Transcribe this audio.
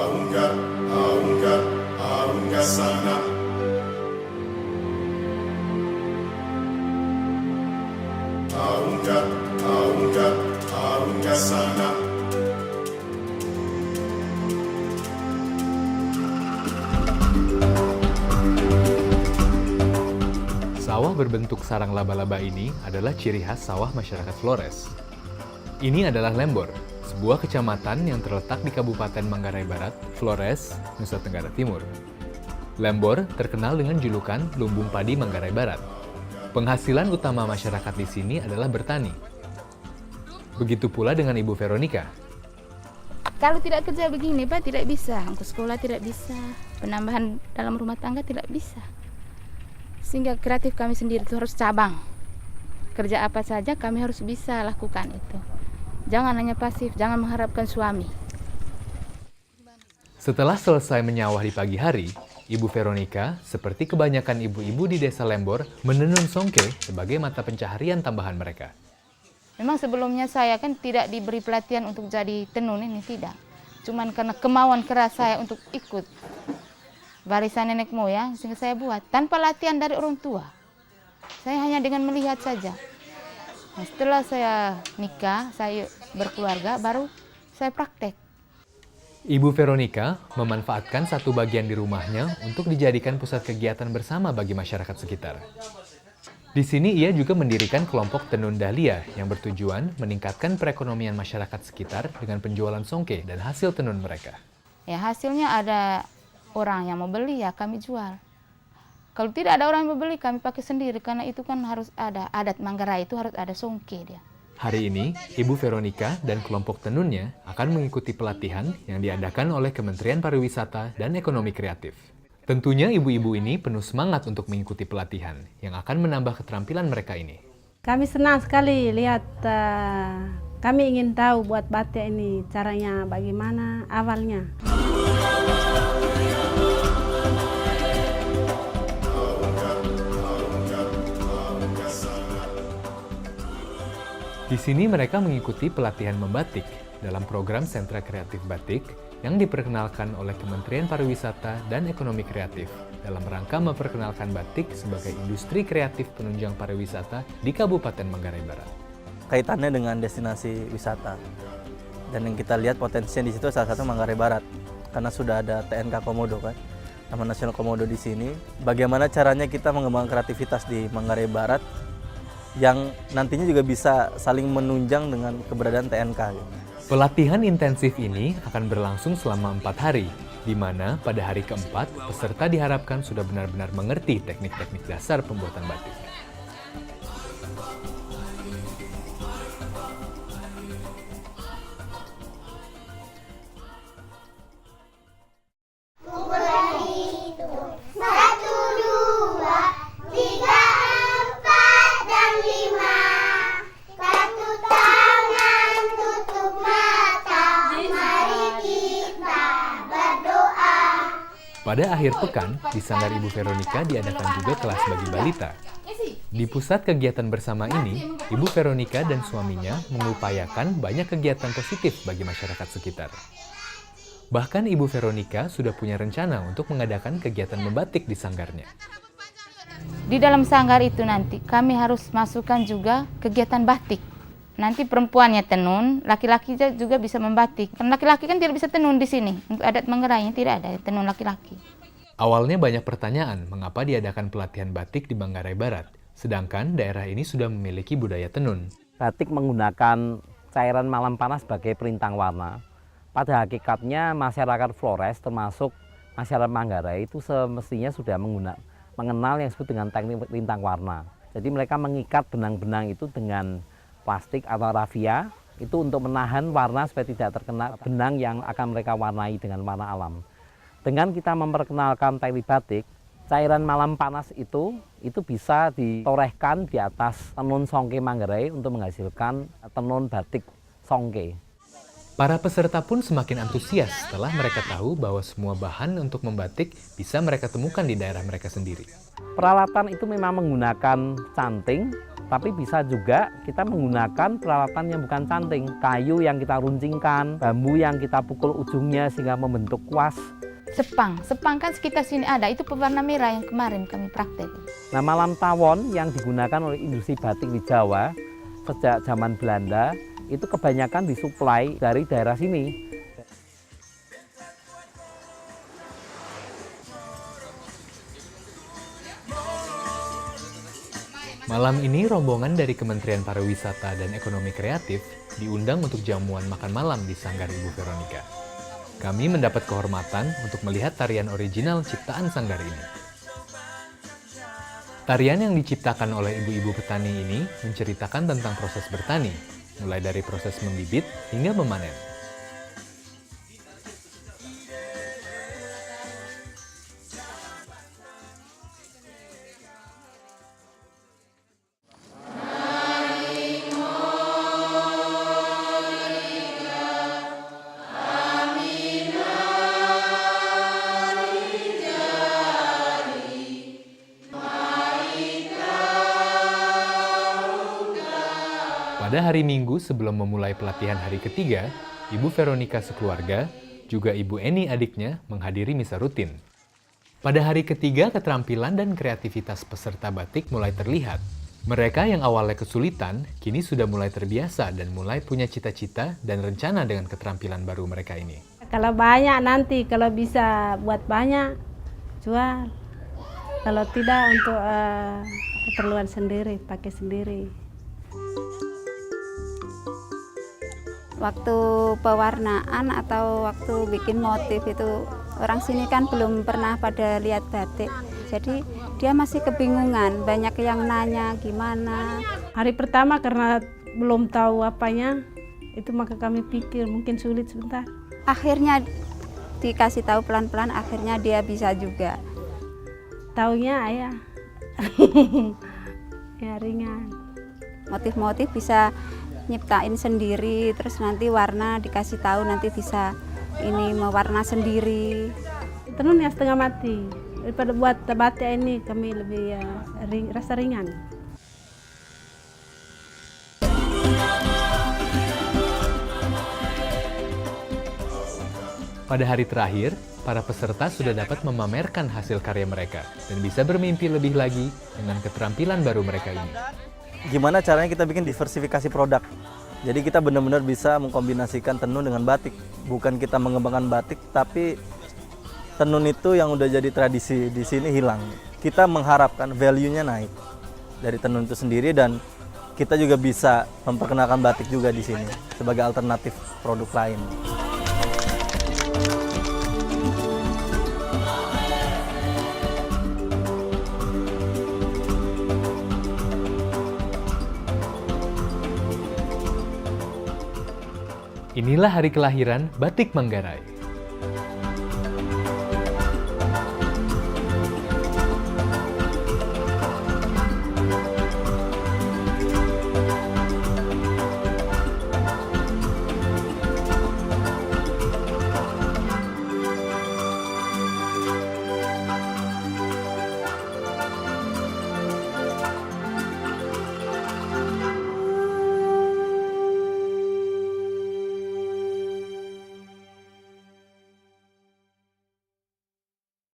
aunga, aunga, aunga sana. Aunga, aunga, aunga sana. Sawah berbentuk sarang laba-laba ini adalah ciri khas sawah masyarakat Flores. Ini adalah Lembor, sebuah kecamatan yang terletak di Kabupaten Manggarai Barat, Flores, Nusa Tenggara Timur. Lembor terkenal dengan julukan Lumbung Padi Manggarai Barat. Penghasilan utama masyarakat di sini adalah bertani. Begitu pula dengan Ibu Veronica. Kalau tidak kerja begini, Pak, tidak bisa. Untuk sekolah tidak bisa. Penambahan dalam rumah tangga tidak bisa. Sehingga kreatif kami sendiri itu harus cabang. Kerja apa saja kami harus bisa lakukan itu. Jangan hanya pasif, jangan mengharapkan suami. Setelah selesai menyawah di pagi hari, Ibu Veronica, seperti kebanyakan ibu-ibu di desa Lembor, menenun songke sebagai mata pencaharian tambahan mereka. Memang sebelumnya saya kan tidak diberi pelatihan untuk jadi tenun ini, tidak. Cuman karena kemauan keras saya untuk ikut barisan nenek moyang, sehingga saya buat tanpa latihan dari orang tua. Saya hanya dengan melihat saja. Nah, setelah saya nikah, saya berkeluarga, baru saya praktek. Ibu Veronica memanfaatkan satu bagian di rumahnya untuk dijadikan pusat kegiatan bersama bagi masyarakat sekitar. Di sini ia juga mendirikan kelompok tenun dahlia yang bertujuan meningkatkan perekonomian masyarakat sekitar dengan penjualan songke dan hasil tenun mereka. Ya, hasilnya ada orang yang mau beli, ya kami jual. Kalau tidak ada orang yang mau beli, kami pakai sendiri karena itu kan harus ada adat Manggarai, itu harus ada songke dia. Hari ini, Ibu Veronica dan kelompok tenunnya akan mengikuti pelatihan yang diadakan oleh Kementerian Pariwisata dan Ekonomi Kreatif. Tentunya ibu-ibu ini penuh semangat untuk mengikuti pelatihan yang akan menambah keterampilan mereka ini. Kami senang sekali lihat, kami ingin tahu buat batik ini caranya bagaimana awalnya. Di sini mereka mengikuti pelatihan membatik dalam program Sentra Kreatif Batik yang diperkenalkan oleh Kementerian Pariwisata dan Ekonomi Kreatif dalam rangka memperkenalkan batik sebagai industri kreatif penunjang pariwisata di Kabupaten Manggarai Barat. Kaitannya dengan destinasi wisata. Dan yang kita lihat potensinya di situ salah satu Manggarai Barat. Karena sudah ada TNK Komodo kan, Taman Nasional Komodo di sini. Bagaimana caranya kita mengembangkan kreativitas di Manggarai Barat yang nantinya juga bisa saling menunjang dengan keberadaan TNK. Pelatihan intensif ini akan berlangsung selama 4 hari, di mana pada hari keempat, peserta diharapkan sudah benar-benar mengerti teknik-teknik dasar pembuatan batik. Pada akhir pekan, di Sanggar Ibu Veronica diadakan juga kelas bagi balita. Di pusat kegiatan bersama ini, Ibu Veronica dan suaminya mengupayakan banyak kegiatan positif bagi masyarakat sekitar. Bahkan Ibu Veronica sudah punya rencana untuk mengadakan kegiatan membatik di sanggarnya. Di dalam sanggar itu nanti kami harus masukkan juga kegiatan batik. Nanti perempuannya tenun, laki-laki juga bisa membatik. Karena laki-laki kan tidak bisa tenun di sini. Untuk adat Manggarai tidak ada tenun laki-laki. Awalnya banyak pertanyaan mengapa diadakan pelatihan batik di Manggarai Barat, sedangkan daerah ini sudah memiliki budaya tenun. Batik menggunakan cairan malam panas sebagai pelintang warna. Pada hakikatnya masyarakat Flores termasuk masyarakat Manggarai itu semestinya sudah mengenal yang disebut dengan teknik pelintang warna. Jadi mereka mengikat benang-benang itu dengan plastik atau rafia itu untuk menahan warna supaya tidak terkena benang yang akan mereka warnai dengan warna alam. Dengan kita memperkenalkan teknik batik, cairan malam panas itu bisa ditorehkan di atas tenun songke Manggarai untuk menghasilkan tenun batik songke. Para peserta pun semakin antusias setelah mereka tahu bahwa semua bahan untuk membatik bisa mereka temukan di daerah mereka sendiri. Peralatan itu memang menggunakan canting, Tapi bisa juga kita menggunakan peralatan yang bukan canting, kayu yang kita runcingkan, bambu yang kita pukul ujungnya sehingga membentuk kuas. Sepang kan sekitar sini ada, itu pewarna merah yang kemarin kami praktek. Nah, malam tawon yang digunakan oleh industri batik di Jawa sejak zaman Belanda itu kebanyakan disuplai dari daerah sini. Malam ini rombongan dari Kementerian Pariwisata dan Ekonomi Kreatif diundang untuk jamuan makan malam di Sanggar Ibu Veronica. Kami mendapat kehormatan untuk melihat tarian original ciptaan Sanggar ini. Tarian yang diciptakan oleh ibu-ibu petani ini menceritakan tentang proses bertani, mulai dari proses membibit hingga memanen. Pada hari Minggu sebelum memulai pelatihan hari ketiga, Ibu Veronica sekeluarga, juga Ibu Eni adiknya menghadiri misa rutin. Pada hari ketiga, keterampilan dan kreativitas peserta batik mulai terlihat. Mereka yang awalnya kesulitan, kini sudah mulai terbiasa dan mulai punya cita-cita dan rencana dengan keterampilan baru mereka ini. Kalau banyak nanti, kalau bisa buat banyak, jual. Kalau tidak untuk keperluan sendiri, pakai sendiri. Waktu pewarnaan atau waktu bikin motif itu orang sini kan belum pernah pada lihat batik, jadi dia masih kebingungan, banyak yang nanya gimana. Hari pertama karena belum tahu apanya, itu maka kami pikir mungkin sulit sebentar. Akhirnya dikasih tahu pelan-pelan, akhirnya dia bisa juga. Taunya ayah, ya ringan. Motif-motif bisa nyiptain sendiri, terus nanti warna dikasih tahu, nanti bisa ini mewarna sendiri. Tenun yang setengah mati, daripada buat batik ini kami lebih rasa ringan. Pada hari terakhir, para peserta sudah dapat memamerkan hasil karya mereka dan bisa bermimpi lebih lagi dengan keterampilan baru mereka ini. Gimana caranya kita bikin diversifikasi produk. Jadi kita benar-benar bisa mengkombinasikan tenun dengan batik. Bukan kita mengembangkan batik, tapi tenun itu yang udah jadi tradisi di sini hilang. Kita mengharapkan value-nya naik dari tenun itu sendiri, dan kita juga bisa memperkenalkan batik juga di sini sebagai alternatif produk lain. Inilah hari kelahiran Batik Manggarai.